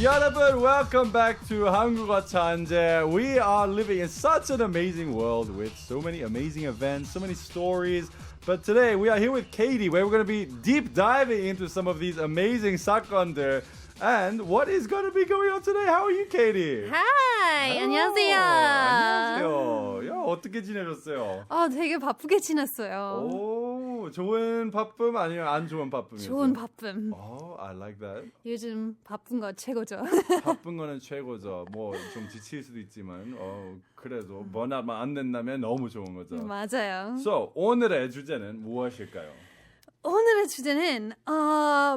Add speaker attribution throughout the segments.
Speaker 1: 여러분, welcome back to 한국어천재. We are living in such an amazing world with so many amazing events, so many stories. But today we are here with Kady, where we're going to be deep diving into some of these amazing 사건들. And what is going to be going on today? How are you, Kady?
Speaker 2: Hi, 안녕하세요.
Speaker 1: 안녕하세요. 야, 어떻게 지내셨어요?
Speaker 2: 되게 바쁘게 지냈어요.
Speaker 1: 오, 좋은 바쁨 아니면 안 좋은 바쁨이었어요?
Speaker 2: 좋은 바쁨.
Speaker 1: I like that.
Speaker 2: 요즘 바쁜 거 최고죠.
Speaker 1: 바쁜 거는 최고죠. 뭐 좀 지칠 수도 있지만 그래도 번아만 안 낸다면 너무 좋은 거죠.
Speaker 2: 맞아요.
Speaker 1: So, 오늘의 주제는 무엇일까요?
Speaker 2: 오늘의 주제는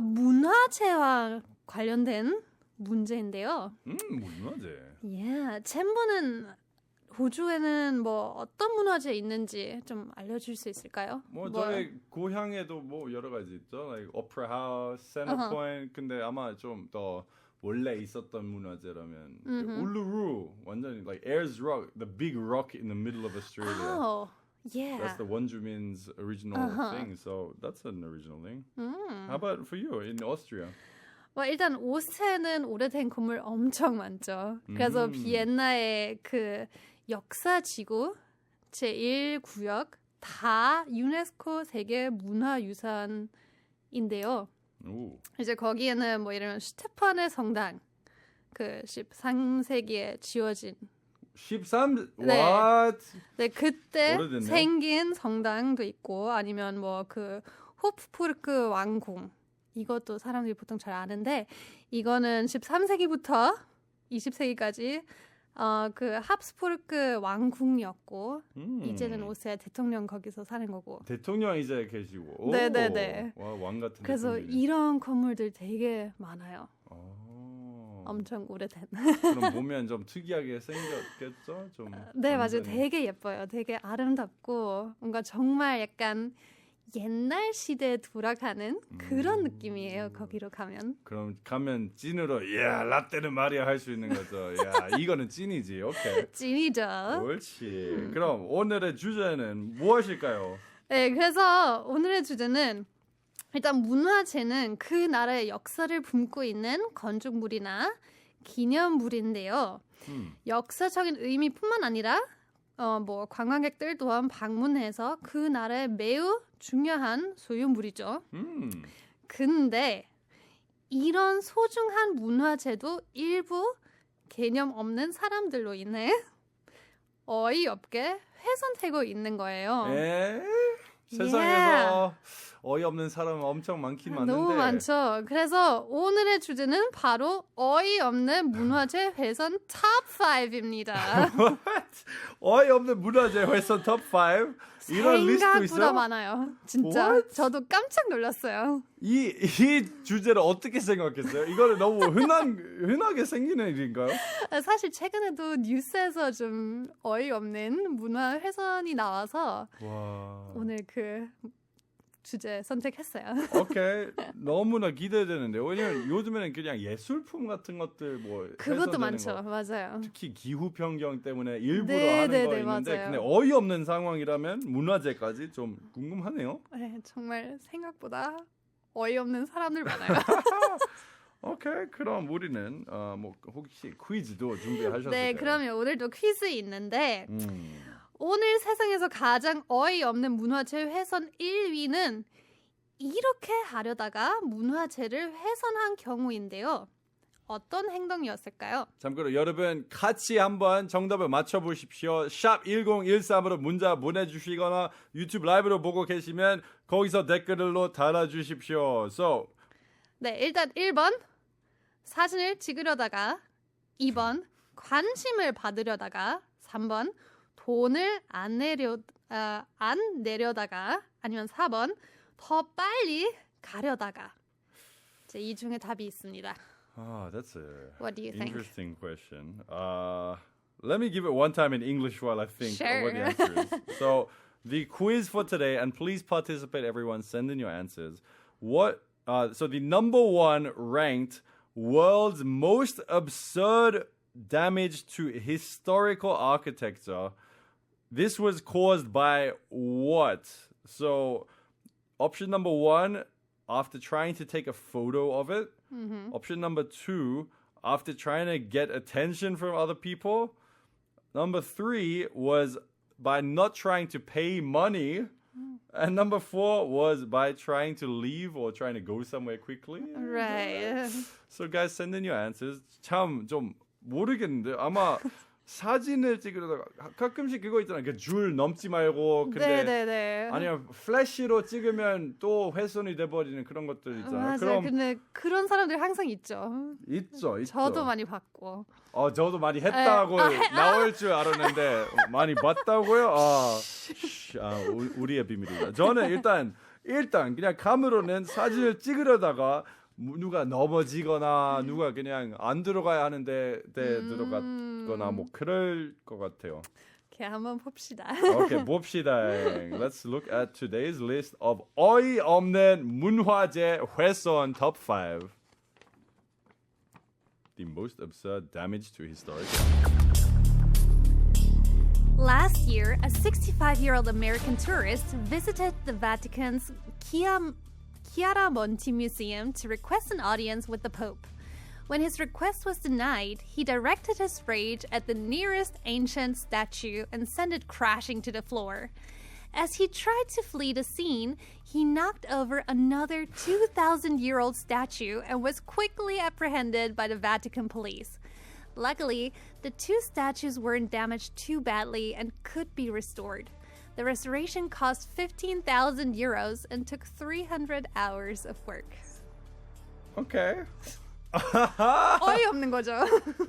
Speaker 2: 문화재와 관련된 문제인데요.
Speaker 1: 문화재.
Speaker 2: 챔버는 호주에는 뭐 어떤 문화재 있는지 좀 알려줄 수 있을까요?
Speaker 1: 저희 고향에도 뭐 여러 가지 있죠. Like Opera House, Center Point. 근데 아마 좀 더 원래 있었던 문화재라면 울루루, 완전히 like Ayers Rock, the big rock in the middle of Australia.
Speaker 2: Oh, yeah.
Speaker 1: That's the 원주민's original thing. So that's an original thing. How about for you in Austria?
Speaker 2: 일단 오스트리아는 오래된 건물 엄청 많죠. 그래서 비엔나의 그 역사지구 제1구역 다 유네스코 세계 문화유산인데요. 이제 거기에는 뭐 이런 슈테판의 성당 그 13세기에 지어진
Speaker 1: 13?
Speaker 2: 네.
Speaker 1: What?
Speaker 2: 네, 그때
Speaker 1: 오래됐네요.
Speaker 2: 생긴 성당도 있고 아니면 뭐 그 호프푸르크 왕궁 이것도 사람들이 보통 잘 아는데 이거는 13세기부터 20세기까지 그 합스부르크 왕궁이었고 이제는 오스트리아 대통령 거기서 사는 거고
Speaker 1: 대통령 이제 계시고.
Speaker 2: 네네네.
Speaker 1: 와, 왕 같은
Speaker 2: 그래서
Speaker 1: 대통령이.
Speaker 2: 이런 건물들 되게 많아요. 엄청 오래된.
Speaker 1: 그럼 보면 좀 특이하게 생겼겠죠? 좀.
Speaker 2: 네, 맞아요. 되게 예뻐요. 되게 아름답고 뭔가 정말 약간 옛날 시대에 돌아가는 그런 느낌이에요. 거기로 가면.
Speaker 1: 그럼 가면 찐으로 라떼는 말이야 할 수 있는 거죠. 야, 이거는 찐이지. 오케이.
Speaker 2: 찐이죠.
Speaker 1: 옳지. 그럼 오늘의 주제는 무엇일까요?
Speaker 2: 네, 그래서 오늘의 주제는 일단 문화재는 그 나라의 역사를 품고 있는 건축물이나 기념물인데요. 역사적인 의미뿐만 아니라 뭐 관광객들 또한 방문해서 그 나라의 매우 중요한 소유물이죠. 근데 이런 소중한 문화재도 일부 개념 없는 사람들로 인해 어이없게 훼손되고 있는 거예요.
Speaker 1: 세상에서 어이없는 사람은 엄청 많긴 많은데
Speaker 2: 너무 많죠. 그래서 오늘의 주제는 바로 어이없는 문화재 훼손 탑 5입니다.
Speaker 1: 어이없는 문화재 훼손 탑 5? 이런 리스트도 있어요?
Speaker 2: 생각보다 많아요. 진짜.
Speaker 1: What?
Speaker 2: 저도 깜짝 놀랐어요.
Speaker 1: 이 주제를 어떻게 생각했어요? 이거는 너무 흔하게 생기는 일인가요?
Speaker 2: 사실 최근에도 뉴스에서 좀 어이없는 문화 훼손이 나와서
Speaker 1: 와.
Speaker 2: 오늘 그 주제 선택했어요.
Speaker 1: 오케이. 너무나 기대되는데요. 왜냐면 요즘에는 그냥 예술품 같은 것들 뭐
Speaker 2: 그것도
Speaker 1: 훼손되는
Speaker 2: 많죠.
Speaker 1: 거.
Speaker 2: 맞아요.
Speaker 1: 특히 기후 변경 때문에 일부러
Speaker 2: 네,
Speaker 1: 하는
Speaker 2: 네,
Speaker 1: 거
Speaker 2: 네,
Speaker 1: 있는데
Speaker 2: 맞아요.
Speaker 1: 근데 어이없는 상황이라면 문화재까지 좀 궁금하네요.
Speaker 2: 네, 정말 생각보다 어이없는 사람들 많아요.
Speaker 1: 오케이. 그럼 우리는 뭐 혹시 퀴즈도 준비하셨을까요?
Speaker 2: 네, 그러면 오늘도 퀴즈 있는데 오늘 세상에서 가장 어이없는 문화재 훼손 1위는 이렇게 하려다가 문화재를 훼손한 경우인데요. 어떤 행동이었을까요?
Speaker 1: 참고로 여러분 같이 한번 정답을 맞춰보십시오. 샵 1013으로 문자 보내주시거나 유튜브 라이브로 보고 계시면 거기서 댓글로 달아주십시오.
Speaker 2: 네, 일단 1번 사진을 찍으려다가 2번 관심을 받으려다가 3번 돈을 안 내려다가 아니면 4번 더 빨리 가려다가 이 중에 답이 있습니다.
Speaker 1: That's a
Speaker 2: What do you think?
Speaker 1: interesting question. Let me give it one time in English while I think of what the answer is. So the quiz for today, and please participate, everyone. Send in your answers. So the number one ranked world's most absurd damage to historical architecture. This was caused by what? So option number one, after trying to take a photo of it. Option number two, after trying to get attention from other people. Number 3 was by not trying to pay money. And number 4 was by trying to leave or trying to go somewhere quickly.
Speaker 2: Right.
Speaker 1: So guys, send in your answers. 참 좀 모르겠는데 아마 사진을 찍으려다가 가끔씩 그거 있잖아요. 그 줄 넘지 말고 근데
Speaker 2: 네네네.
Speaker 1: 아니면 플래시로 찍으면 또 훼손이 돼버리는 그런 것들 있잖아요.
Speaker 2: 맞아요.
Speaker 1: 그럼
Speaker 2: 근데 그런 사람들이 항상 있죠.
Speaker 1: 있죠.
Speaker 2: 저도 많이 봤고.
Speaker 1: 저도 많이 했다고 나올 줄 알았는데 많이 봤다고요? 우리의 비밀이다. 저는 일단 그냥 감으로는 사진을 찍으려다가 누가 넘어지거나 누가 그냥 안 들어가야 하는데 들어갔거나 뭐 그럴 것 같아요.
Speaker 2: 오케이, 한번 봅시다.
Speaker 1: 오케이, 봅시다. Let's look at today's list of 어이없는 문화재 훼손 top 5. The most absurd damage to historic.
Speaker 2: Last year, a 65-year-old American tourist visited the Vatican's Chiaramonti Museum to request an audience with the Pope. When his request was denied, he directed his rage at the nearest ancient statue and sent it crashing to the floor. As he tried to flee the scene, he knocked over another 2,000-year-old statue and was quickly apprehended by the Vatican police. Luckily, the 2 statues weren't damaged too badly and could be restored. The restoration cost 15,000 euros and took 300 hours of work.
Speaker 1: Okay.
Speaker 2: 어이없는 거죠.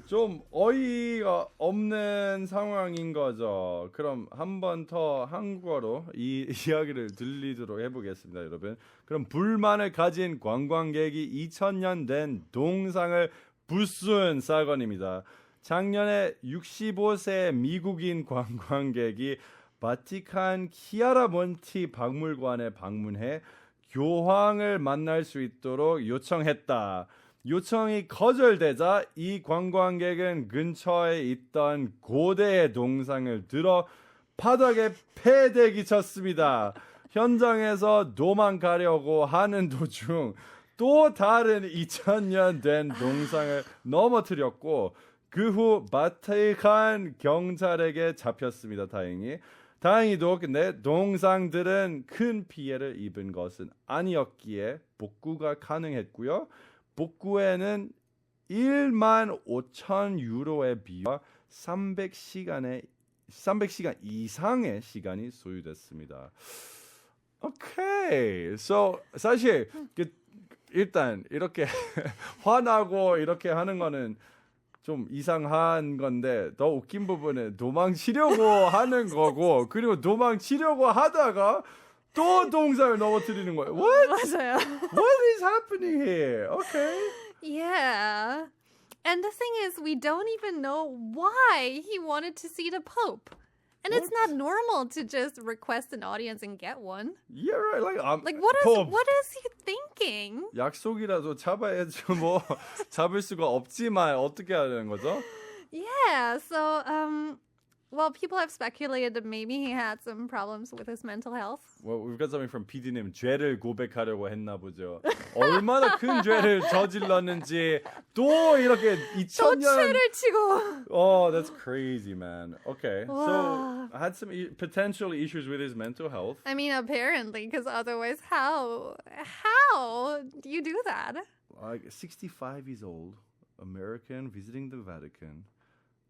Speaker 1: 좀 어이가 없는 상황인 거죠. 그럼 한 번 더 한국어로 이 이야기를 들리도록 해보겠습니다, 여러분. 그럼 불만을 가진 관광객이 2000년 된 동상을 부순 사건입니다. 작년에 65세 미국인 관광객이 바티칸 키아라몬티 박물관에 방문해 교황을 만날 수 있도록 요청했다. 요청이 거절되자 이 관광객은 근처에 있던 고대의 동상을 들어 바닥에 패대기 쳤습니다. 현장에서 도망가려고 하는 도중 또 다른 2000년 된 동상을 넘어뜨렸고 그 후 바티칸 경찰에게 잡혔습니다. 다행히도 근데 동상들은 큰 피해를 입은 것은 아니었기에 복구가 가능했고요. 복구에는 15,000 유로의 비와 300시간 이상의 시간이 소요됐습니다. 오케이. So 사실 일단 이렇게 화나고 이렇게 하는 거는 좀 이상한 건데 더 웃긴 부분은 도망치려고 하는 거고 그리고 도망치려고 하다가 또 동상을 넘어뜨리는 거예요. What?
Speaker 2: 맞아요.
Speaker 1: What is happening here? Okay.
Speaker 2: Yeah. And the thing is, we don't even know why he wanted to see the Pope. And it's not normal to just request an audience and get one.
Speaker 1: Yeah, right.
Speaker 2: Like what is he thinking?
Speaker 1: 약속이라도 잡아야죠. 뭐 잡을 수가 없지만 어떻게 하려는 거죠?
Speaker 2: Yeah. So well, people have speculated that maybe he had some problems with his mental health.
Speaker 1: Well, we've got something from PD님. 죄를 고백하려고 했나 보죠. 얼마나 큰 죄를 저질렀는지 또 이렇게 2000년.
Speaker 2: 또 죄를 치고.
Speaker 1: Oh, that's crazy, man. Okay,
Speaker 2: Wow.
Speaker 1: so had some potential issues with his mental health.
Speaker 2: I mean, apparently, because otherwise, how do you do that?
Speaker 1: Like 65 years old, American visiting the Vatican.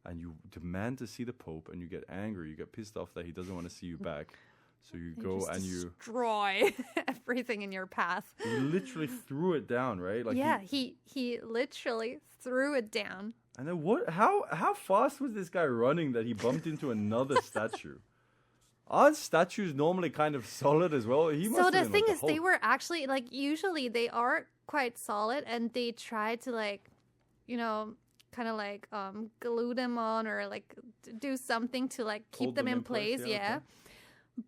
Speaker 1: And you demand to see the Pope, and you get angry, you get pissed off that he doesn't want to see you back. So you go and you
Speaker 2: destroy everything in your path.
Speaker 1: You literally threw it down, right? Like
Speaker 2: yeah, he literally threw it down.
Speaker 1: And then what? How fast was this guy running that he bumped into another statue? Aren't statues normally kind of solid as well? He must
Speaker 2: So
Speaker 1: have
Speaker 2: the
Speaker 1: been
Speaker 2: thing
Speaker 1: like
Speaker 2: is, they were actually usually they are quite solid, and they try to kind of glue them on or do something to keep
Speaker 1: Hold
Speaker 2: them in place. Yeah.
Speaker 1: Okay.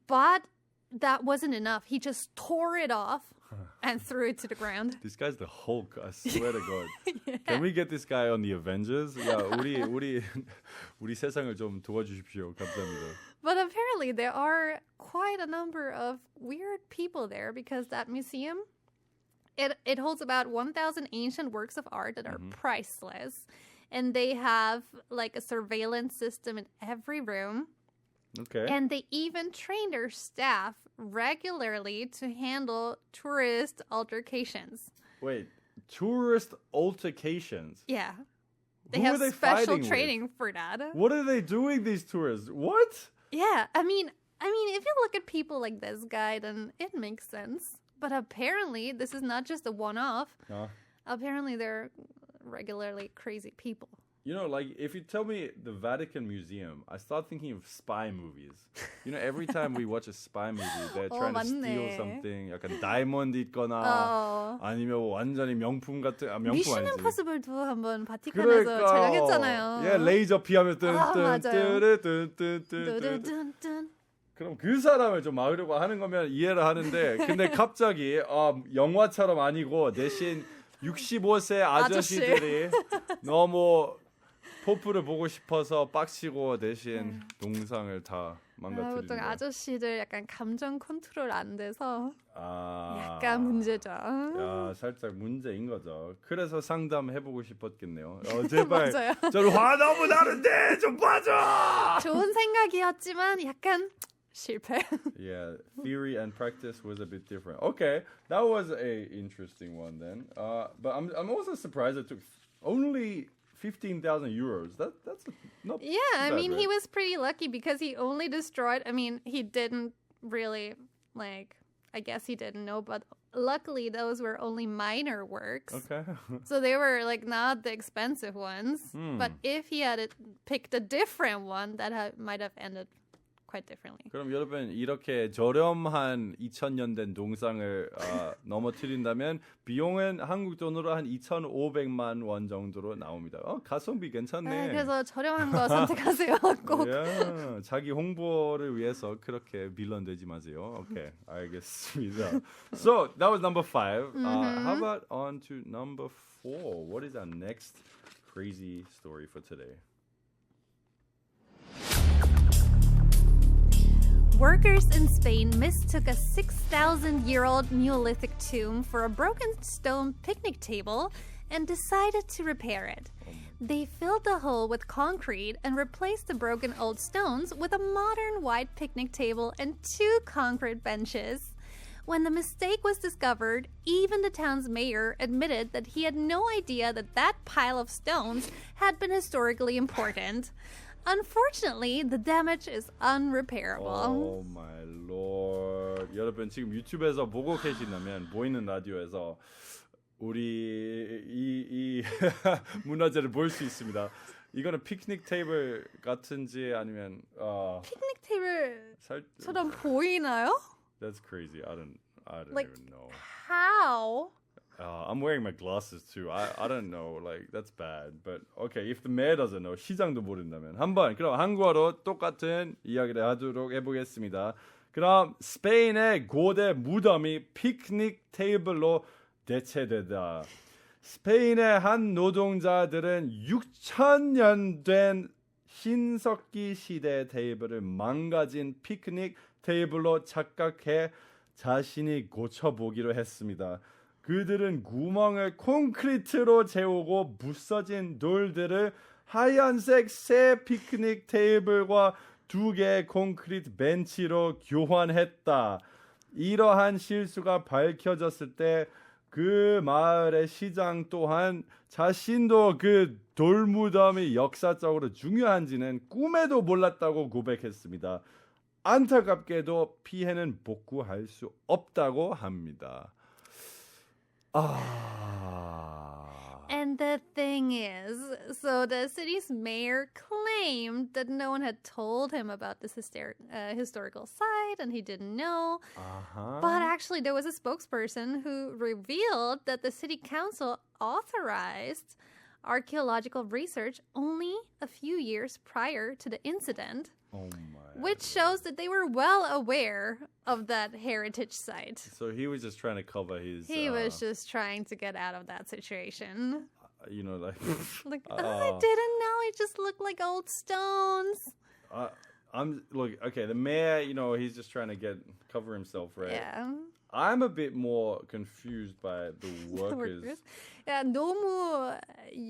Speaker 2: But that wasn't enough. He just tore it off and threw it to the ground.
Speaker 1: This guy's the Hulk, I swear to God.
Speaker 2: Yeah.
Speaker 1: Can we get this guy on the Avengers? 야, 우리 세상을 좀 도와주십시오. 감사합니다.
Speaker 2: But apparently there are quite a number of weird people there because that museum It holds about 1,000 ancient works of art that are priceless. And they have like a surveillance system in every room.
Speaker 1: Okay.
Speaker 2: And they even train their staff regularly to handle tourist altercations.
Speaker 1: Wait, tourist altercations?
Speaker 2: Yeah. They
Speaker 1: Who
Speaker 2: have
Speaker 1: are they
Speaker 2: special
Speaker 1: fighting
Speaker 2: training
Speaker 1: with?
Speaker 2: for that.
Speaker 1: What are they doing, these tourists? What?
Speaker 2: Yeah, I mean, if you look at people like this guy, then it makes sense. But apparently, this is not just a one-off. Apparently, they're regularly crazy people.
Speaker 1: You know, like, if you tell me the Vatican Museum, I start thinking of spy movies. You know, every time we watch a spy movie, they're trying to steal
Speaker 2: 맞네.
Speaker 1: something. 약간 다이아몬드 있거나 아니면 완전히 명품 같은 명품
Speaker 2: 미션
Speaker 1: 아니지.
Speaker 2: 임파서블도 한번 바티칸에서 촬영했잖아요.
Speaker 1: 예, 레이저 피하면
Speaker 2: 맞아요.
Speaker 1: 뜬뜬뜬뜬뜬뜬. 그럼 그 사람을 좀 막으려고 하는 거면 이해를 하는데 근데 갑자기 영화처럼 아니고 대신 65세 아저씨들이 너무 포프를 보고 싶어서 빡치고 대신 동상을 다 망가뜨리는
Speaker 2: 보통
Speaker 1: 거야.
Speaker 2: 아저씨들 약간 감정 컨트롤 안 돼서
Speaker 1: 아,
Speaker 2: 약간 문제죠.
Speaker 1: 야, 살짝 문제인 거죠. 그래서 상담해보고 싶었겠네요. 제발
Speaker 2: 맞아요.
Speaker 1: 저는 화 너무 나는데 좀 봐줘.
Speaker 2: 좋은 생각이었지만 약간 실패.
Speaker 1: Yeah, theory and practice was a bit different. Okay, that was a interesting one then. But I'm also surprised it took only 15,000 euros. That's not.
Speaker 2: Yeah, I
Speaker 1: bad,
Speaker 2: mean,
Speaker 1: right?
Speaker 2: he was pretty lucky because he only destroyed. I mean, he didn't really like. I guess he didn't know, but luckily those were only minor works.
Speaker 1: Okay.
Speaker 2: So they were like not the expensive ones. But if he had picked a different one, that might have ended quite differently.
Speaker 1: 그럼 여러분 이렇게 저렴한 2000년 된 동상을 넘어뜨린다면 비용은 한국 돈으로 한 2,500만 원 정도로 나옵니다. 가성비 괜찮네.
Speaker 2: 그래서 저렴한 거 선택하세요. 꼭.
Speaker 1: Yeah, 자기 홍보를 위해서 그렇게 빌런되지 마세요. 오케이, 알겠습니다. So that was number 5. How about on to number 4? What is our next crazy story for today?
Speaker 2: Workers in Spain mistook a 6,000-year-old Neolithic tomb for a broken stone picnic table and decided to repair it. They filled the hole with concrete and replaced the broken old stones with a modern white picnic table and 2 concrete benches. When the mistake was discovered, even the town's mayor admitted that he had no idea that pile of stones had been historically important. Unfortunately, the damage is unrepairable.
Speaker 1: Oh my lord. 여러분 지금 유튜브에서 보고 계신다면 보이는 라디오에서 우리 이 문화재를 볼 수 있습니다. 이거는 피크닉 테이블 같은지 아니면
Speaker 2: 피크닉 테이블처럼 보이나요?
Speaker 1: That's crazy. I don't
Speaker 2: Like,
Speaker 1: even know.
Speaker 2: How?
Speaker 1: I'm wearing my glasses too. I don't know. Like that's bad. But okay, if the mayor doesn't know, 시장도 모른다면 한번 그럼 한국어로 똑같은 이야기를 하도록 해보겠습니다. 그럼 스페인의 고대 무덤이 피크닉 테이블로 대체되다. 스페인의 한 노동자들은 6,000년 된 신석기 시대 테이블을 망가진 피크닉 테이블로 착각해 자신이 고쳐보기로 했습니다. 그들은 구멍을 콘크리트로 채우고 부서진 돌들을 하얀색 새 피크닉 테이블과 2개의 콘크리트 벤치로 교환했다. 이러한 실수가 밝혀졌을 때 그 마을의 시장 또한 자신도 그 돌무덤이 역사적으로 중요한지는 꿈에도 몰랐다고 고백했습니다. 안타깝게도 피해는 복구할 수 없다고 합니다.
Speaker 2: And the thing is, so the city's mayor claimed that no one had told him about this historical site and he didn't know. But actually, there was a spokesperson who revealed that the city council authorized archaeological research only a few years prior to the incident.
Speaker 1: Oh my.
Speaker 2: Which shows that they were well aware of that heritage site.
Speaker 1: So he was just trying to cover his...
Speaker 2: He was just trying to get out of that situation.
Speaker 1: You know, like...
Speaker 2: I didn't know. It just looked like old stones.
Speaker 1: Look, okay, the mayor, you know, he's just trying to cover himself, right?
Speaker 2: Yeah.
Speaker 1: I'm a bit more confused by the workers.
Speaker 2: 야, 너무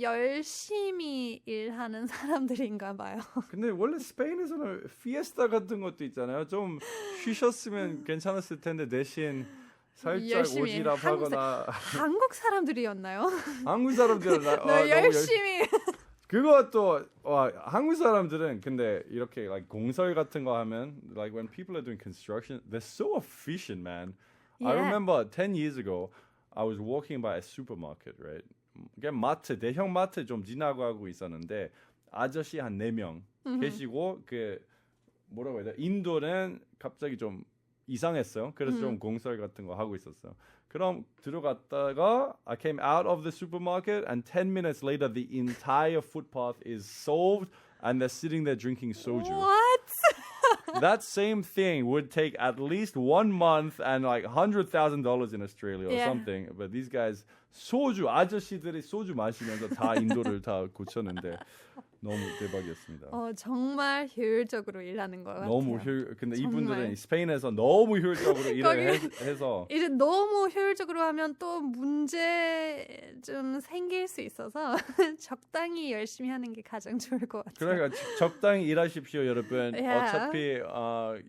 Speaker 2: 열심히 일하는 사람들인가 봐요.
Speaker 1: 근데 원래 스페인에서는 피에스타 같은 것도 있잖아요. 좀 쉬셨으면 괜찮았을 텐데 대신 살짝 오지랖하거나
Speaker 2: 한국 사람들이었나요?
Speaker 1: 한국 사람들은
Speaker 2: 너 열심히
Speaker 1: 그것도 한국 사람들은 근데 이렇게 like 공설 같은 거 하면 like when people are doing construction they're so efficient, man.
Speaker 2: Yeah.
Speaker 1: I remember 10 years ago I was walking by a supermarket, right? 그냥 마트, 대형 마트 좀 지나가고 있었는데 아저씨 한 4명 계시고 그 뭐라고 해야 돼? 인도는 갑자기 좀 이상했어요. 그래서 좀 공설 같은 거 하고 있었어요. 그럼 들어갔다가 I came out of the supermarket and 10 minutes later the entire footpath is solved and they're sitting there drinking soju.
Speaker 2: What?
Speaker 1: That same thing would take at least 1 month and like $100,000 in Australia or something. But these guys 소주 아저씨들이 소주 마시면서 다 인도를 다 고쳤는데 너무 대박이었습니다.
Speaker 2: 정말 효율적으로 일하는 것 같아요.
Speaker 1: 너무 근데
Speaker 2: 정말.
Speaker 1: 이분들은 스페인에서 너무 효율적으로 일을 해서
Speaker 2: 이제 너무 효율적으로 하면 또 문제 좀 생길 수 있어서 적당히 열심히 하는 게 가장 좋을 것 같아요.
Speaker 1: 그러니까 적당히 일하십시오, 여러분.
Speaker 2: Yeah.
Speaker 1: 어차피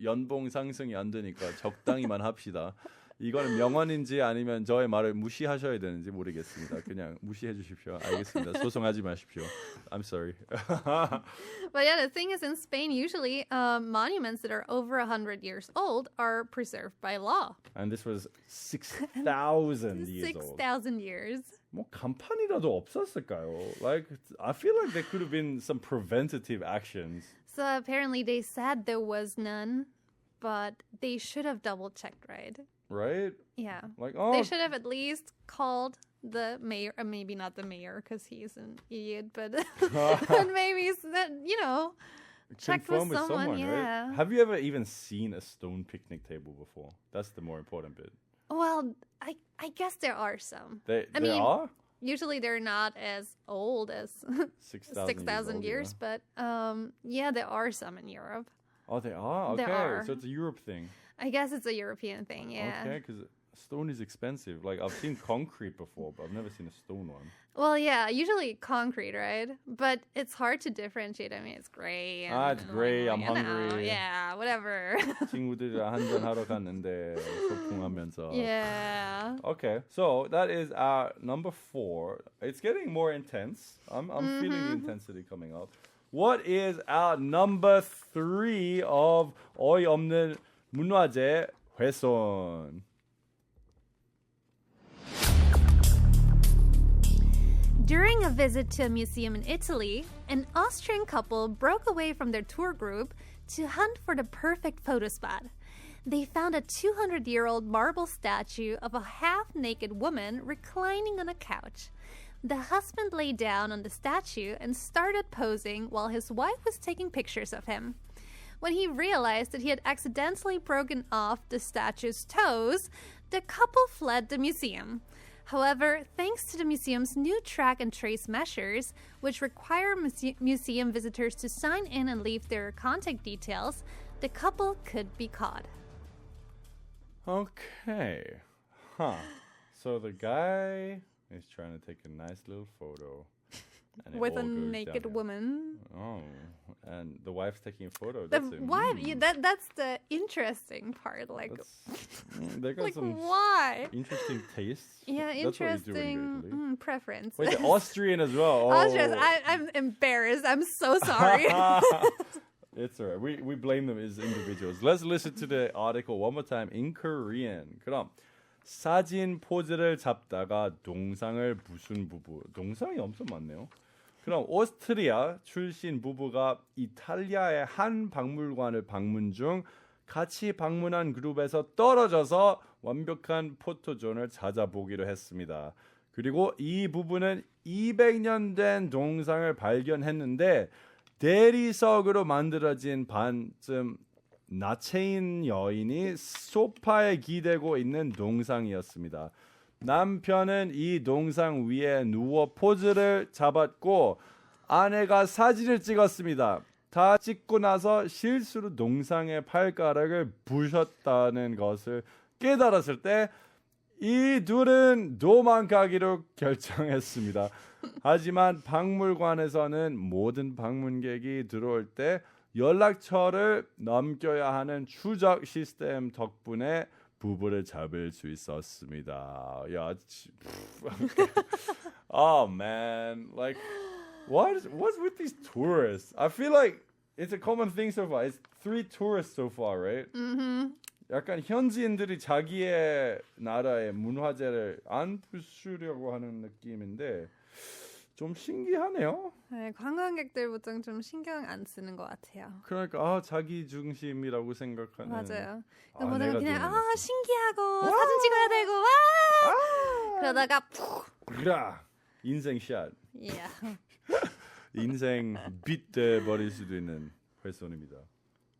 Speaker 1: 연봉 상승이 안 되니까 적당히만 합시다. 이거는 명언인지 아니면 저의 말을 무시하셔야 되는지 모르겠습니다. 그냥 무시해 주십시오. 알겠습니다. 소송하지 마십시오. I'm sorry.
Speaker 2: But yeah, the thing is in Spain, usually monuments that are over 100 years old are preserved by law.
Speaker 1: And this was 6,000 years old.
Speaker 2: 6,000 years.
Speaker 1: 뭐 간판이라도 없었을까요? Like I feel like there could have been some preventative actions.
Speaker 2: So apparently they said there was none, but they should have double checked, right?
Speaker 1: Right?
Speaker 2: Yeah.
Speaker 1: Like
Speaker 2: They should have at least called the mayor, or maybe not the mayor because he's an idiot, but maybe checked with someone. Yeah.
Speaker 1: Right? Have you ever even seen a stone picnic table before? That's the more important bit.
Speaker 2: Well, I guess there are some.
Speaker 1: There are?
Speaker 2: Usually they're not as old as 6,000 years, but yeah, there are some in Europe.
Speaker 1: Oh, they are? Okay,
Speaker 2: There are.
Speaker 1: so it's a Europe thing.
Speaker 2: I guess it's a European thing, yeah.
Speaker 1: Okay, because stone is expensive. Like, I've seen concrete before, but I've never seen a stone one.
Speaker 2: Well, yeah, usually concrete, right? But it's hard to differentiate. I mean, it's gray.
Speaker 1: It's gray. I'm hungry.
Speaker 2: Yeah, whatever.
Speaker 1: 친구들이랑 한잔 하러 갔는데 소풍하면서.
Speaker 2: Yeah.
Speaker 1: Okay, so that is our number 4. It's getting more intense. I'm feeling the intensity coming up. What is our number 3 of 어이없는 문화재 훼손?
Speaker 2: During a visit to a museum in Italy, an Austrian couple broke away from their tour group to hunt for the perfect photo spot. They found a 200-year-old marble statue of a half-naked woman reclining on a couch. The husband lay down on the statue and started posing while his wife was taking pictures of him. When he realized that he had accidentally broken off the statue's toes, the couple fled the museum. However, thanks to the museum's new track and trace measures, which require museum visitors to sign in and leave their contact details, the couple could be caught.
Speaker 1: Okay. So the guy is trying to take a nice little photo. And it
Speaker 2: With
Speaker 1: all
Speaker 2: a
Speaker 1: goes
Speaker 2: naked
Speaker 1: downhill.
Speaker 2: woman.
Speaker 1: Oh, and the wife's taking a photo.
Speaker 2: The
Speaker 1: That's it.
Speaker 2: wife, that's the interesting part. Like,
Speaker 1: They got
Speaker 2: like
Speaker 1: some
Speaker 2: why?
Speaker 1: interesting tastes.
Speaker 2: Yeah,
Speaker 1: That's what you do when you go to
Speaker 2: interesting
Speaker 1: Italy.
Speaker 2: preference.
Speaker 1: Wait, the Austrian as well. Oh.
Speaker 2: Austrians, I'm embarrassed. I'm so sorry.
Speaker 1: It's alright. We blame them as individuals. Let's listen to the article one more time in Korean. 그럼 사진 포즈를 잡다가 동상을 부순 부부. 동상이 엄청 많네요. 그럼 오스트리아 출신 부부가 이탈리아의 한 박물관을 방문 중 같이 방문한 그룹에서 떨어져서 완벽한 포토존을 찾아보기로 했습니다. 그리고 이 부부는 200년 된 동상을 발견했는데 대리석으로 만들어진 반쯤 나체인 여인이 소파에 기대고 있는 동상이었습니다. 남편은 이 동상 위에 누워 포즈를 잡았고 아내가 사진을 찍었습니다. 다 찍고 나서 실수로 동상의 발가락을 부셨다는 것을 깨달았을 때 이 둘은 도망가기로 결정했습니다. 하지만 박물관에서는 모든 방문객이 들어올 때 연락처를 넘겨야 하는 추적 시스템 덕분에 부부를 잡을 수 있었습니다. 야, oh man, like what's with these tourists? I feel like it's a common thing so far. It's 3 tourists so far, right?
Speaker 2: Mm-hmm.
Speaker 1: 약간 현지인들이 자기의 나라의 문화재를 안 부수려고 하는 느낌인데 좀 신기하네요.
Speaker 2: 네, 관광객들 보통 좀 신경 안 쓰는 것 같아요.
Speaker 1: 그러니까 자기 중심이라고 생각하는.
Speaker 2: 맞아요.
Speaker 1: 내가
Speaker 2: 그냥
Speaker 1: 좋아하는
Speaker 2: 신기하고
Speaker 1: 와!
Speaker 2: 사진 찍어야 되고 와 그러다가 푹
Speaker 1: 인생 샷.
Speaker 2: yeah.
Speaker 1: 인생 빗대 버릴 수도 있는 훼손입니다.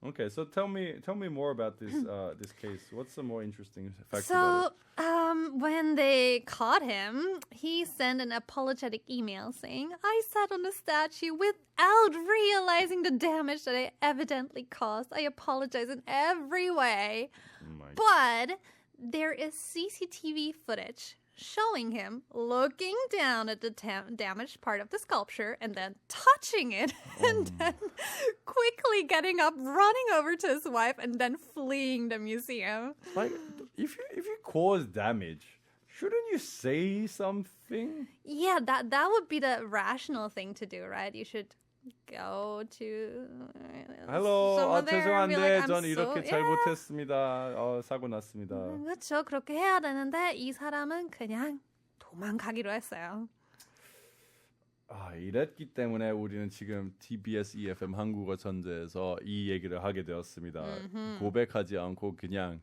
Speaker 1: Okay, so tell me more about this this case. What's some more interesting facts about it?
Speaker 2: When they caught him, he sent an apologetic email saying, "I sat on the statue without realizing the damage that I evidently caused. I apologize in every way." But there is CCTV footage showing him looking down at the damaged part of the sculpture and then touching it and then quickly getting up, running over to his wife and then fleeing the museum.
Speaker 1: Like, if you cause damage, shouldn't you say something?
Speaker 2: Yeah, that would be the rational thing to do, right? You should go to
Speaker 1: Hello,
Speaker 2: someone there and be
Speaker 1: 죄송한데
Speaker 2: like, I'm
Speaker 1: 전 이렇게
Speaker 2: so-
Speaker 1: 잘못했습니다. 사고 났습니다.
Speaker 2: 그렇죠. 그렇게 해야 되는데 이 사람은 그냥 도망가기로 했어요.
Speaker 1: 이랬기 때문에 우리는 지금 TBS EFM 한국어 천재에서 이 얘기를 하게 되었습니다. 고백하지 않고 그냥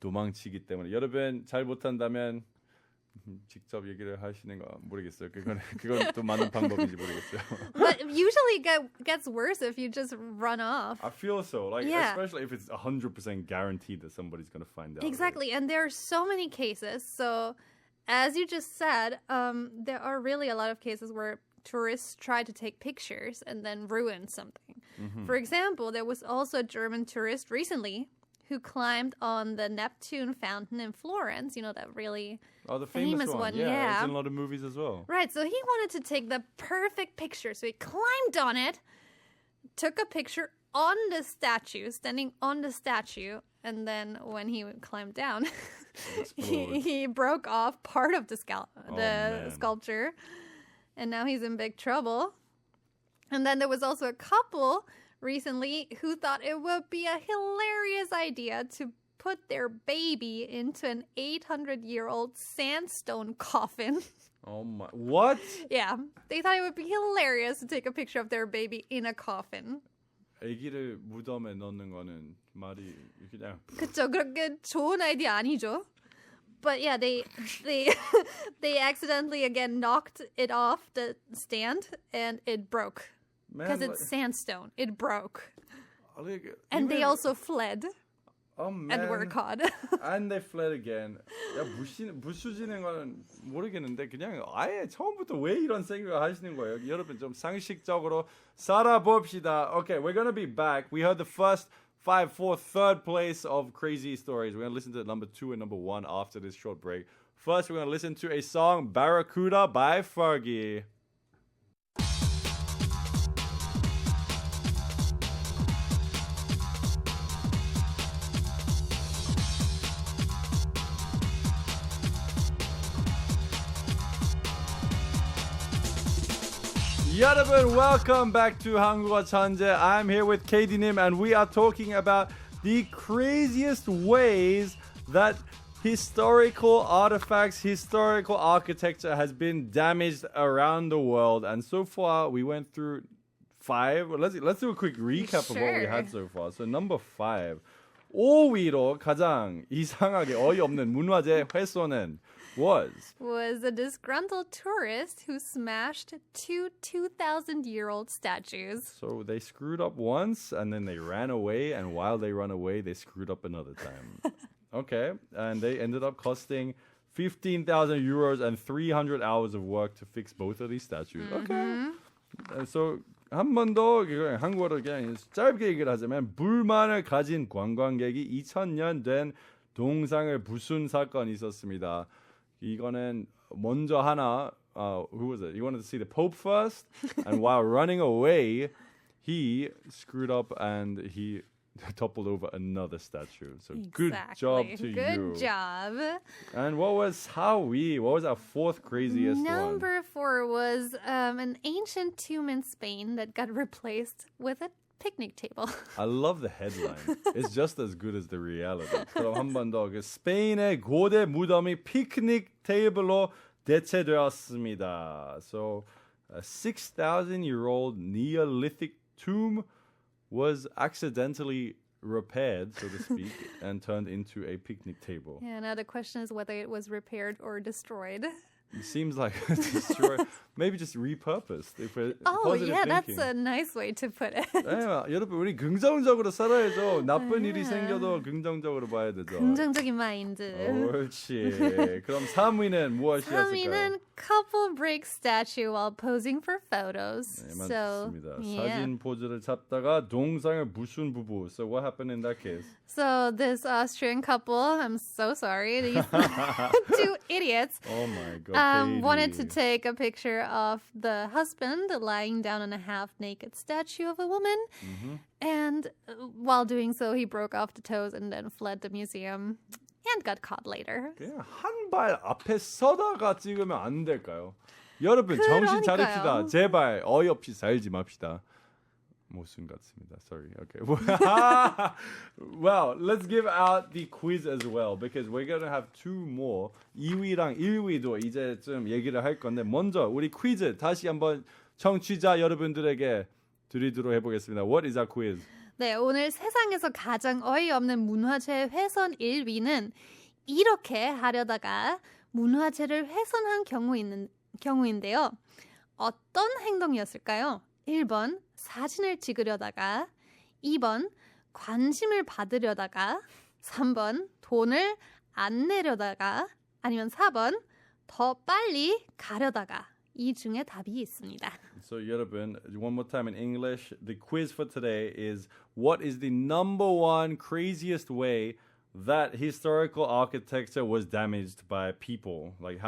Speaker 1: 도망치기 때문에 여러분 잘 못한다면 직접 얘기를 하시는 거 모르겠어요. 그건 또 맞는 방법인지 모르겠어요.
Speaker 2: But usually it gets worse if you just run off.
Speaker 1: I feel so. Like,
Speaker 2: Yeah.
Speaker 1: especially if it's 100% guaranteed that somebody's going to find out.
Speaker 2: Exactly. And there are so many cases. So as you just said, there are really a lot of cases where tourists try to take pictures and then ruin something. For example, there was also a German tourist recently who climbed on the Neptune fountain in Florence, you know, that really
Speaker 1: the famous one.
Speaker 2: yeah.
Speaker 1: It's in a lot of movies as well.
Speaker 2: Right, so he wanted to take the perfect picture. So he climbed on it, took a picture on the statue, standing on the statue, and then when he climbed down, he broke off part of the sculpture, and now he's in big trouble. And then there was also a couple recently who thought it would be a hilarious idea to put their baby into an 800-year-old sandstone coffin.
Speaker 1: Oh my! What?
Speaker 2: Yeah, they thought it would be hilarious to take a picture of their baby in a coffin.
Speaker 1: 아기를 무덤에 넣는 거는 말이 그냥.
Speaker 2: 그쵸, 그렇게 좋은 아이디어 아니죠. But yeah, they accidentally again knocked it off the stand and it broke. Because it's sandstone. It broke. And they also fled.
Speaker 1: Oh man.
Speaker 2: And were caught.
Speaker 1: And they fled again. 야, 부수지는 거는 모르겠는데 그냥 아예 처음부터 왜 이런 생각을 하시는 거예요? 여러분 좀 상식적으로 살아봅시다. Okay, we're gonna be back. We heard the first 5, 4, third place of crazy stories. We're gonna listen to number 2 and number 1 after this short break. First, we're gonna listen to a song, Barracuda by Fergie. 여러분, welcome back to 한국어천재. I'm here with Kady and we are talking about the craziest ways that historical artifacts, historical architecture has been damaged around the world. And so far, we went through 5. Let's do a quick recap of what we had so far. So number 5. 5위로 가장 이상하게 어이없는 문화재 훼손은 was
Speaker 2: a disgruntled tourist who smashed 2 2,000-year-old statues.
Speaker 1: So they screwed up once and then they ran away, and while they run away, they screwed up another time. Okay, and they ended up costing 15,000 euros and 300 hours of work to fix both of these statues. Okay. So 한 번 더 한국어로 그냥 짧게 얘기를 하자면 불만을 가진 관광객이 2000년 된 동상을 부순 사건이 있었습니다. 이거는 먼저 하나 who was it? He wanted to see the Pope first, and while running away, he screwed up and he toppled over another statue. So good job to you.
Speaker 2: Good job.
Speaker 1: And what was 4위? What was our fourth craziest one?
Speaker 2: Number 4 was an ancient tomb in Spain that got replaced with a picnic table.
Speaker 1: I love the headline. It's just as good as the reality. 그럼 한 번 더. 스페인의 고대 무덤이 피크닉 테이블로 대체되었습니다. So a 6,000-year-old Neolithic tomb was accidentally repaired, so to speak, and turned into a picnic table.
Speaker 2: Yeah, now the question is whether it was repaired or destroyed.
Speaker 1: It seems like destroyed, maybe just repurposed.
Speaker 2: Yeah, that's a nice way to put it.
Speaker 1: 네, 여러분 우리 긍정적으로 살아야죠. 나쁜 일이 생겨도 긍정적으로 봐야 되죠.
Speaker 2: 긍정적인 마인드.
Speaker 1: 옳지. 그럼 3위는 무엇이었을까요?
Speaker 2: 3위는 couple break statue while posing for photos.
Speaker 1: 네, 맞습니다. 사진 포즈를 잡다가 동상을 부순 부부. So what happened in that case?
Speaker 2: So this Austrian couple, I'm so sorry, these two idiots.
Speaker 1: Oh my God.
Speaker 2: Wanted to take a picture of the husband lying down on a half-naked statue of a woman. Mm-hmm. And while doing so, he broke off the toes and then fled the museum and got caught later.
Speaker 1: 그냥 한 발 앞에 서다가 찍으면 안 될까요? 여러분 정신 차립시다. 제발 어이없이 살지 맙시다. 모순 같습니다. Sorry. Okay. Well, let's give out the quiz as well because we're going to have two more. 2위랑 1위도 이제 좀 얘기를 할 건데 먼저 우리 퀴즈 다시 한번 청취자 여러분들에게 드리도록 해보겠습니다. What is our quiz?
Speaker 2: 네, 오늘 세상에서 가장 어이없는 문화재 훼손 1위는 이렇게 하려다가 문화재를 훼손한 경우인데요. 어떤 행동이었을까요? 1번 사진을 찍으려다가 2번 관심을 받으려다가 3번 돈을 안 내려다가 아니면 4번 더 빨리 가려다가 이 중에 답이 있습니다.
Speaker 1: So 여러분, one more time in English. The quiz for today is what is the number one craziest way that historical architecture was damaged by people? Like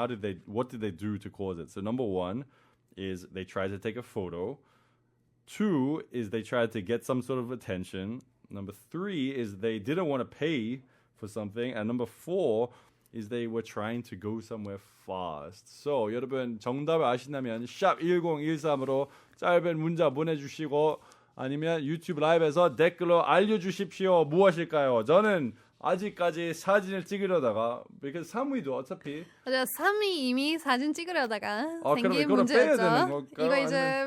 Speaker 1: what did they do to cause it? So number 1 is they tried to take a photo. 2 is they tried to get some sort of attention. Number 3 is they didn't want to pay for something. And number 4 is they were trying to go somewhere fast. So 여러분 정답을 아신다면 샵 1013으로 짧은 문자 보내주시고 아니면 유튜브 라이브에서 댓글로 알려주십시오. 무엇일까요? 저는 아직까지 사진을 찍으려다가 because 3위도 어차피
Speaker 2: 맞아, 3위 이미 사진 찍으려다가 생긴
Speaker 1: 그럼 빼야 되는
Speaker 2: 문제였죠.
Speaker 1: 걸까?
Speaker 2: 이거 이제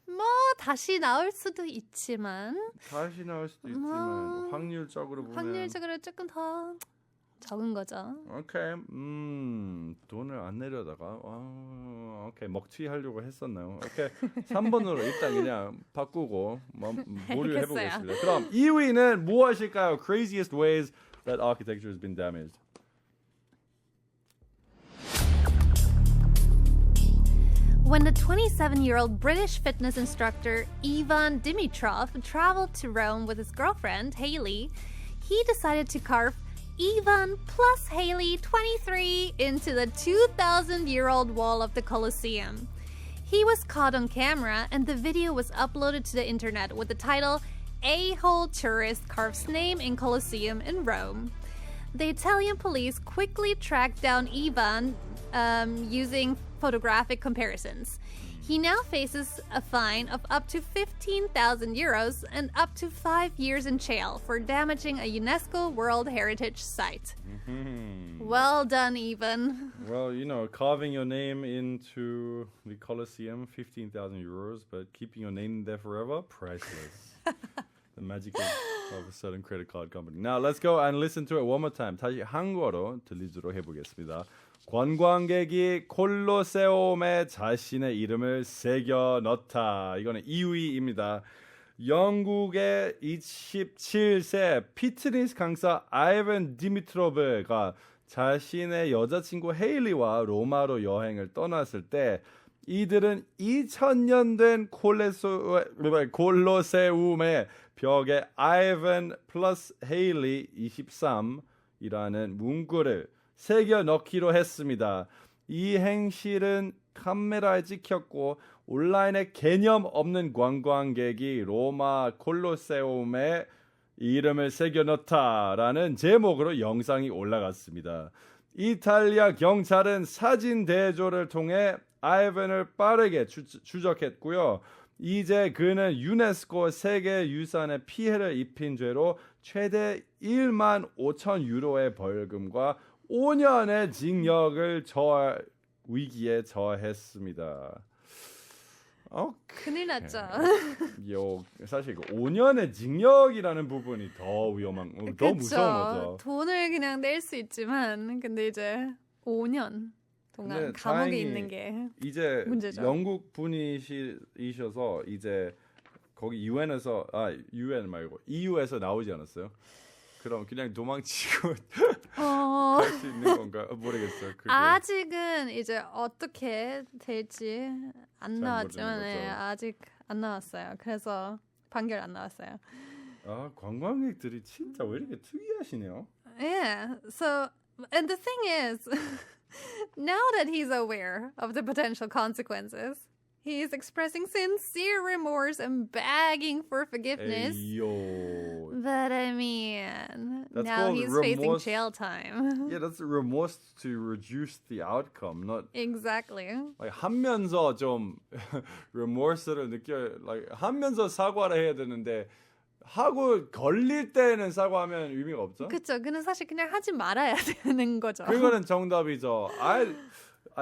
Speaker 2: 뭐 다시 나올 수도 있지만
Speaker 1: 확률적으로 보면
Speaker 2: 확률적으로 조금 더 적은 거죠.
Speaker 1: 오케이. 돈을 안 내려다가 오케이. 먹튀 하려고 했었나요? 오케이. 3번으로 일단 그냥 바꾸고 보류해 보겠습니다. 그럼 2위는 무엇일까요? Craziest ways that architecture has been damaged.
Speaker 2: When the 27-year-old British fitness instructor Ivan Dimitrov traveled to Rome with his girlfriend, Haley, he decided to carve Ivan plus Haley 23 into the 2,000-year-old wall of the Colosseum. He was caught on camera and the video was uploaded to the internet with the title A-hole tourist carves name in Colosseum in Rome. The Italian police quickly tracked down Ivan using photographic comparisons. He now faces a fine of up to 15,000 euros and up to 5 years in jail for damaging a UNESCO World Heritage Site. Mm-hmm. Well done, Ivan.
Speaker 1: Well, carving your name into the Colosseum, 15,000 euros, but keeping your name there forever, priceless. The magic of a certain credit card company. Now, let's go and listen to it one more time. 다시 한국어로 들리도록 해보겠습니다. 관광객이 콜로세움에 자신의 이름을 새겨 넣다. 이거는 2위입니다. 영국의 27세 피트니스 강사 아이반 디미트로브가 자신의 여자친구 헤일리와 로마로 여행을 떠났을 때 이들은 2000년 된 콜로세움의 벽에 아이반 플러스 헤일리 23 이라는 문구를 새겨 넣기로 했습니다. 이 행실은 카메라에 찍혔고 온라인에 개념 없는 관광객이 로마 콜로세움에 이름을 새겨 넣다라는 제목으로 영상이 올라갔습니다. 이탈리아 경찰은 사진 대조를 통해 아이벤을 빠르게 추적했고요. 이제 그는 유네스코 세계유산에 피해를 입힌 죄로 최대 1만 5천 유로의 벌금과 5년의 징역을 위기에 처했습니다.
Speaker 2: 큰일 났죠.
Speaker 1: 사실 5년의 징역이라는 부분이 더 위험한, 더 무서운 거죠.
Speaker 2: 돈을 그냥 낼 수 있지만, 근데 이제 5년 동안 감옥에 있는 게
Speaker 1: 이제
Speaker 2: 문제죠.
Speaker 1: 영국 분이셔서 이제 거기 유엔에서 유엔 말고 EU에서 나오지 않았어요? 그럼 그냥 도망치고 갈 수 있는 건가 모르겠어요. 그게.
Speaker 2: 아직은 이제 어떻게 될지 안 나왔지만 아직 안 나왔어요. 그래서 판결 안 나왔어요.
Speaker 1: 관광객들이 진짜 왜 이렇게 특이하시네요.
Speaker 2: Yeah. So, and the thing is, now that he's aware of the potential consequences, he's expressing sincere remorse and begging for forgiveness. But I mean,
Speaker 1: that's
Speaker 2: now he's facing jail time.
Speaker 1: Yeah, that's remorse to reduce the outcome, not
Speaker 2: exactly.
Speaker 1: Like 하면서 좀 remorse를 하면서 사과를 해야 되는데 하고 걸릴 때는 사과하면 의미가 없죠.
Speaker 2: 그렇죠. 그는 사실 그냥 하지 말아야 되는 거죠.
Speaker 1: 그거는 정답이죠. I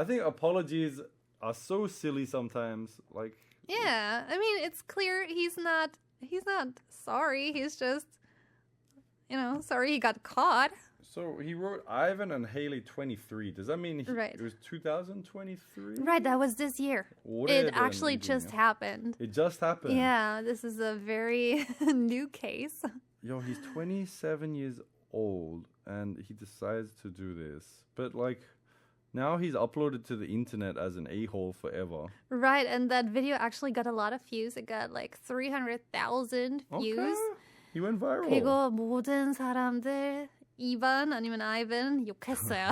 Speaker 1: think apologies are so silly sometimes. Like
Speaker 2: yeah, I mean it's clear he's not sorry. He's just sorry he got caught.
Speaker 1: So he wrote Ivan and Haley 23. Does that mean it was 2023?
Speaker 2: Right, that was this year. It actually just happened.
Speaker 1: It just happened.
Speaker 2: Yeah, this is a very new case.
Speaker 1: Yo, he's 27 years old and he decides to do this. But now he's uploaded to the internet as an a-hole forever.
Speaker 2: Right, and that video actually got a lot of views. It got 300,000 views.
Speaker 1: Okay. He went viral.
Speaker 2: 그리고 모든 사람들 이반 아니면 아이벤 욕했어요.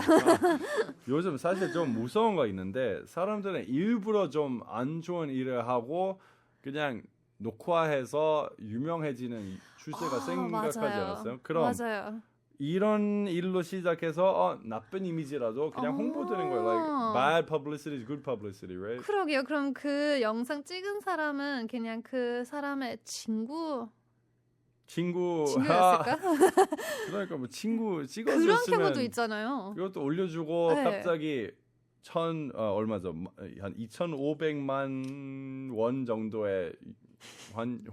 Speaker 1: 요즘 사실 좀 무서운 거 있는데 사람들은 일부러 좀 안 좋은 일을 하고 그냥 녹화해서 유명해지는 추세가 생각하지 않았어요? 그럼
Speaker 2: 맞아요.
Speaker 1: 이런 일로 시작해서 나쁜 이미지라도 그냥 홍보되는 거예요. Like bad publicity is good publicity, right?
Speaker 2: 그러게요. 그럼 그 영상 찍은 사람은 그냥 그 사람의 친구였을까?
Speaker 1: 그러니까 뭐 친구 찍어줬으면
Speaker 2: 그런 경우도 있잖아요.
Speaker 1: 그것도 올려주고 갑자기 얼마죠? 한 2,500만 원 정도의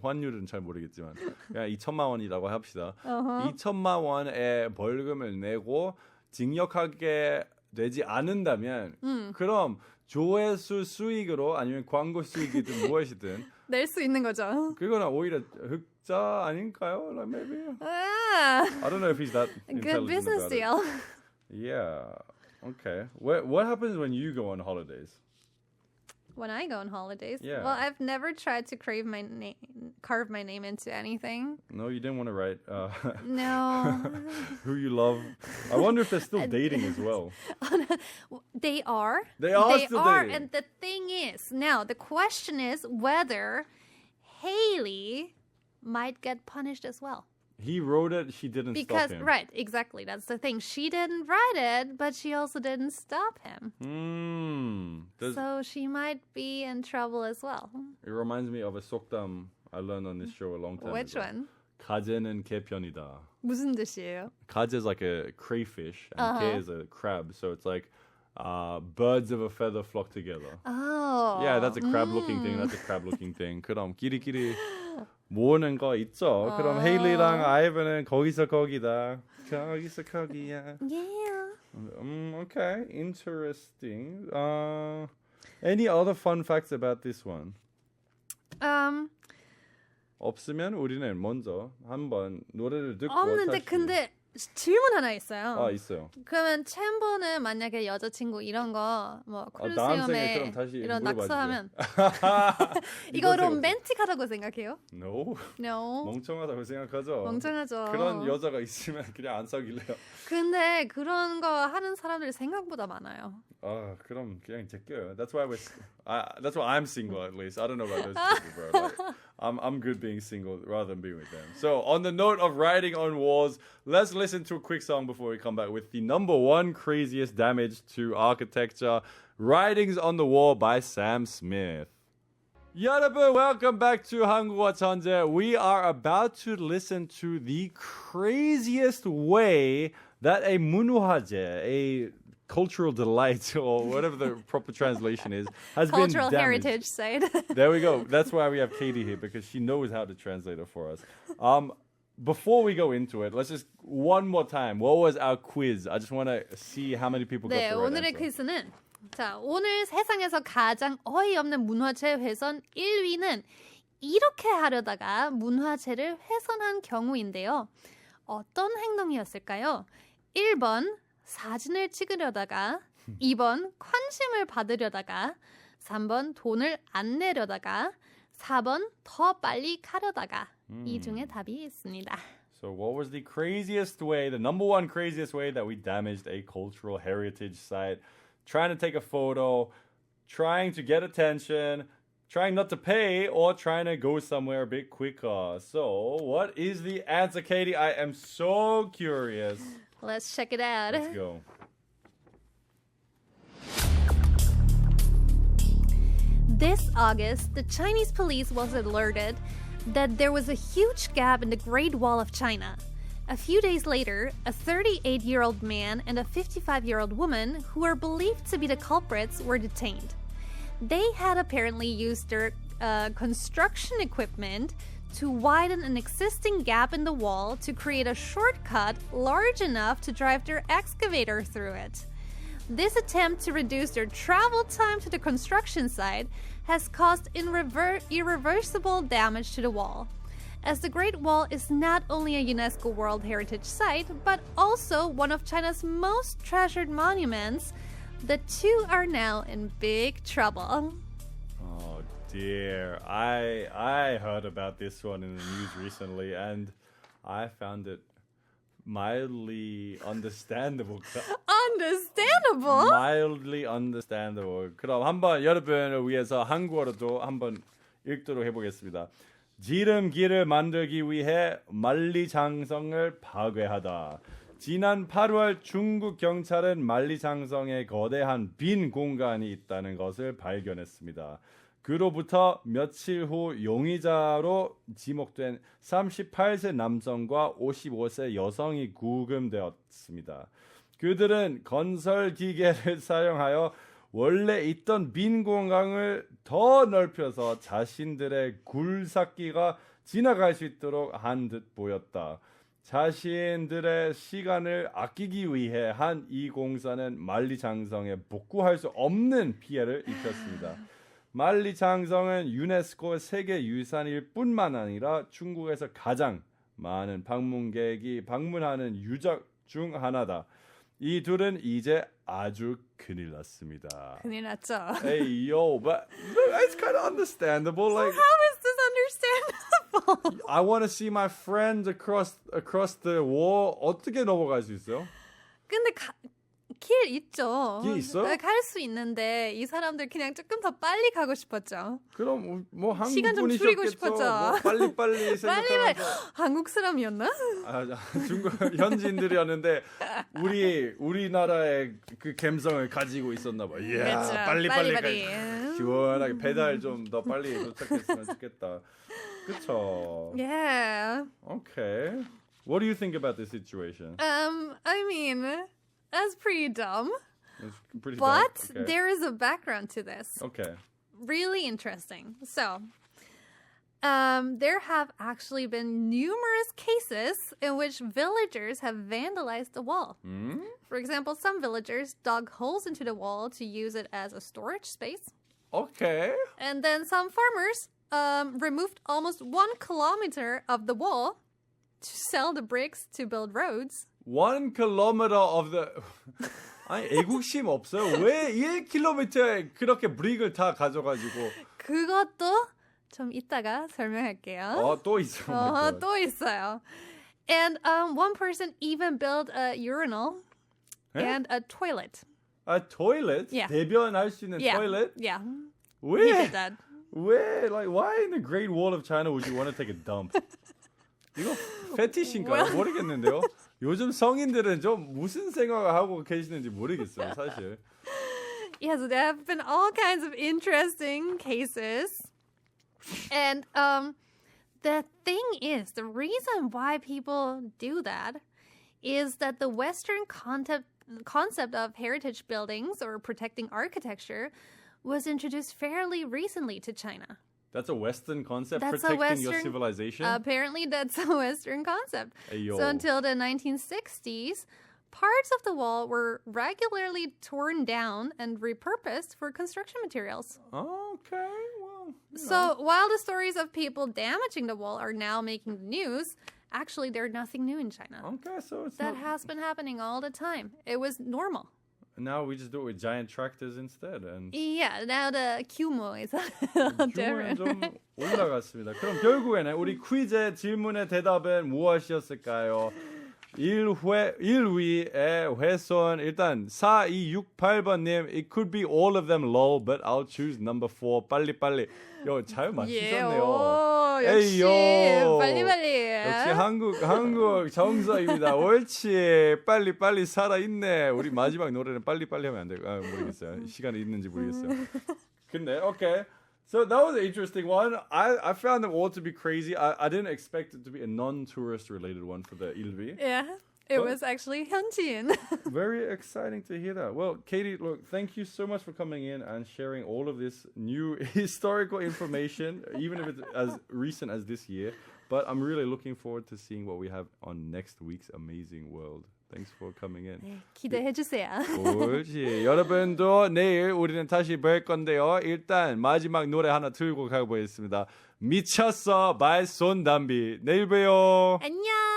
Speaker 1: 환율은 잘 모르겠지만 그냥 2천만 원이라고 합시다. 2천만 원의 벌금을 내고 징역하게 되지 않는다면 그럼 조회수 수익으로 아니면 광고 수익이든 무엇이든
Speaker 2: 낼 수 있는 거죠.
Speaker 1: 그거는 오히려 흑자 아닌가요? Like maybe. I don't know if he's that
Speaker 2: good business deal.
Speaker 1: Yeah. Okay. What happens when you go on holidays?
Speaker 2: When I go on holidays?
Speaker 1: Yeah.
Speaker 2: Well, I've never tried to carve my name into anything.
Speaker 1: No, you didn't want to write
Speaker 2: no.
Speaker 1: who you love. I wonder if they're still dating as well.
Speaker 2: They are.
Speaker 1: They are still dating.
Speaker 2: And the thing is, now the question is whether Haley might get punished as well.
Speaker 1: He wrote it, she didn't stop him.
Speaker 2: Right, exactly. That's the thing. She didn't write it, but she also didn't stop him. So she might be in trouble as well.
Speaker 1: It reminds me of a 속담 I learned on this show a long time ago.
Speaker 2: Which one?
Speaker 1: 가재는 개편이다.
Speaker 2: 무슨 뜻이에요?
Speaker 1: 가재 is like a crayfish, and 개 is a crab. So it's like birds of a feather flock together.
Speaker 2: Oh.
Speaker 1: Yeah, that's a crab-looking thing. That's a crab-looking thing. 그럼 끼리끼리 모으는 거 있죠. 그럼 헤일리랑 아이브는 거기서 거기다. 거기서 거기야.
Speaker 2: Yeah.
Speaker 1: Okay, interesting. Any other fun facts about this one? 없으면 우리는 먼저 한번 노래를 듣고
Speaker 2: 없는데
Speaker 1: 다시.
Speaker 2: 근데 질문 하나 있어요.
Speaker 1: 아, 있어요.
Speaker 2: 그러면 챔버는 만약에 여자친구 이런 거 뭐
Speaker 1: 나한테
Speaker 2: 콜로세움에
Speaker 1: 그럼 다시
Speaker 2: 이런
Speaker 1: 물어봐주세요.
Speaker 2: 낙서하면 이거
Speaker 1: 이건
Speaker 2: 로맨틱하다고 생각해요?
Speaker 1: No.
Speaker 2: No.
Speaker 1: 멍청하다고 생각하죠.
Speaker 2: 멍청하죠.
Speaker 1: 그런 여자가 있으면 그냥 안 사귈래요.
Speaker 2: 근데 그런 거 하는 사람들이 생각보다 많아요.
Speaker 1: 아, 그럼 그냥 제껴요. That's why that's why I'm single at least. I don't know about those people, bro. Like, I'm good being single rather than being with them. So on the note of writing on walls, let's listen to a quick song before we come back with the number one craziest damage to architecture, Writings on the Wall by Sam Smith. 여러분, welcome back to 한국어천재. We are about to listen to the craziest way that a 문화재, a cultural delight, or whatever the proper translation is, has been
Speaker 2: Cultural
Speaker 1: damaged.
Speaker 2: heritage site.
Speaker 1: There we go. That's why we have Kady here, because she knows how to translate it for us. Before we go into it, let's just one more time. What was our quiz? I just want to see how many people got
Speaker 2: 네,
Speaker 1: the right
Speaker 2: 오늘의
Speaker 1: answer.
Speaker 2: 퀴즈는 자, 오늘 세상에서 가장 어이없는 문화재 훼손 1위는 이렇게 하려다가 문화재를 훼손한 경우인데요. 어떤 행동이었을까요? 1번 사진을 찍으려다가 2번 관심을 받으려다가 3번 돈을 안 내려다가 4번 더 빨리 가려다가 이 중에 답이 있습니다.
Speaker 1: So what was the craziest way, the number one craziest way that we damaged a cultural heritage site? Trying to take a photo, trying to get attention, trying not to pay, or trying to go somewhere a bit quicker. So what is the answer, Kady? I am so curious.
Speaker 2: Let's check it out.
Speaker 1: Let's go.
Speaker 2: This August, the Chinese police was alerted that there was a huge gap in the Great Wall of China. A few days later, a 38-year-old man and a 55-year-old woman, who were believed to be the culprits, were detained. They had apparently used their construction equipment to widen an existing gap in the wall to create a shortcut large enough to drive their excavator through it. This attempt to reduce their travel time to the construction site has caused irreversible damage to the wall. As the Great Wall is not only a UNESCO World Heritage Site, but also one of China's most treasured monuments, the two are now in big trouble.
Speaker 1: Oh dear. I heard about this one in the news recently, and I found it mildly understandable.
Speaker 2: Understandable?
Speaker 1: Mildly understandable. 그럼 한번 여러분을 위해서 한국어로도 한번 읽도록 해보겠습니다. 지름길을 만들기 위해 만리장성을 파괴하다. 지난 8월 중국 경찰은 만리장성에 거대한 빈 공간이 있다는 것을 발견했습니다. 그로부터 며칠 후 용의자로 지목된 38세 남성과 55세 여성이 구금되었습니다. 그들은 건설 기계를 사용하여 원래 있던 빈 공간을 더 넓혀서 자신들의 굴삭기가 지나갈 수 있도록 한 듯 보였다. 자신들의 시간을 아끼기 위해 한 이 공사는 만리장성에 복구할 수 없는 피해를 입혔습니다. 만리장성은 유네스코 세계유산일 뿐만 아니라 중국에서 가장 많은 방문객이 방문하는 유적 중 하나다. 이 둘은 이제 아주 큰일 났습니다.
Speaker 2: 큰일 났죠.
Speaker 1: Hey, yo, but it's kind of understandable. Like,
Speaker 2: How is this understandable?
Speaker 1: I want to see my friends across the wall. 어떻게 넘어갈 수 있어요?
Speaker 2: 근데 길 있죠.
Speaker 1: 길 있어요?
Speaker 2: 갈 수 있는데 이 사람들 그냥 조금 더 빨리 가고 싶었죠.
Speaker 1: 그럼 뭐 한국
Speaker 2: 시간 좀 줄이고
Speaker 1: 분이셨겠죠.
Speaker 2: 싶었죠.
Speaker 1: 뭐 빨리 생각하면서.
Speaker 2: 한국 사람이었나?
Speaker 1: 중국 현지인들이었는데 우리나라의 그 감성을 가지고 있었나 봐. 이야,
Speaker 2: 그렇죠.
Speaker 1: 빨리 시원하게 배달 좀 더 빨리 도착했으면 좋겠다. 그렇죠.
Speaker 2: Yeah.
Speaker 1: Okay. What do you think about this situation?
Speaker 2: I mean, that's pretty dumb.
Speaker 1: It's pretty
Speaker 2: But
Speaker 1: dark. Okay.
Speaker 2: there is a background to this.
Speaker 1: Okay.
Speaker 2: Really interesting. So, there have actually been numerous cases in which villagers have vandalized the wall. For example, some villagers dug holes into the wall to use it as a storage space.
Speaker 1: Okay.
Speaker 2: And then some farmers removed almost 1 kilometer of the wall to sell the bricks to build roads.
Speaker 1: 1 kilometer of the 아니 애국심 없어요? 왜 1km에 그렇게 브릭을 다 가져가지고
Speaker 2: 그것도 좀 이따가 설명할게요.
Speaker 1: 또 있어.
Speaker 2: 또 있어요. And one person even built a urinal and a toilet.
Speaker 1: A toilet?
Speaker 2: Yeah.
Speaker 1: 대변할 수 있는 toilet?
Speaker 2: Yeah.
Speaker 1: 왜?
Speaker 2: He did that.
Speaker 1: 왜? Like, why in the Great Wall of China would you want to take a dump? 이거 패티시인가요? 모르겠는데요. 요즘 성인들은 좀 무슨 생각을 하고 계시는지 모르겠어요, 사실.
Speaker 2: Yeah, so there have been all kinds of interesting cases. And the thing is, the reason why people do that is that the Western concept of heritage buildings or protecting architecture was introduced fairly recently to China.
Speaker 1: That's a Western concept,
Speaker 2: That's
Speaker 1: protecting your civilization?
Speaker 2: Apparently, that's a Western concept.
Speaker 1: Ayo.
Speaker 2: So until the 1960s, parts of the wall were regularly torn down and repurposed for construction materials.
Speaker 1: Okay, well...
Speaker 2: So while the stories of people damaging the wall are now making the news, actually they're nothing new in China.
Speaker 1: Okay, so it's
Speaker 2: That has been happening all the time. It was normal.
Speaker 1: Now we just do it with giant tractors instead. And
Speaker 2: Yeah, now the 규모 is a lot
Speaker 1: 규모는
Speaker 2: different.
Speaker 1: 좀 올라갔습니다. 그럼 결국에는 우리 퀴즈의 질문의 대답은 무엇이었을까요? 1위의 훼손 일단 4268번님 It could be all of them lol but I'll choose number 4 빨리빨리 잘 맞추셨네요.
Speaker 2: 역시
Speaker 1: 에이요.
Speaker 2: 빨리빨리.
Speaker 1: 역시 한국 정서입니다. 옳지 빨리빨리 살아있네. 우리 마지막 노래는 빨리빨리 하면 안 돼요. 모르겠어요. 시간이 있는지 모르겠어요. 근데 okay. So that was an interesting one. I found them all to be crazy. I didn't expect it to be a non-tourist related one for the Ilvi.
Speaker 2: Yeah, it was actually 현지인.
Speaker 1: Very exciting to hear that. Well, Kady, look, thank you so much for coming in and sharing all of this new historical information, even if it's as recent as this year. But I'm really looking forward to seeing what we have on next week's Amazing World. Thanks for coming in.
Speaker 2: 네, 기대해주세요.
Speaker 1: 옳지. 여러분도 내일 우리는 다시 뵐 건데요. 일단 마지막 노래 하나 들고 가보겠습니다. 미쳤어 말손담비. 내일 봬요.
Speaker 2: 안녕.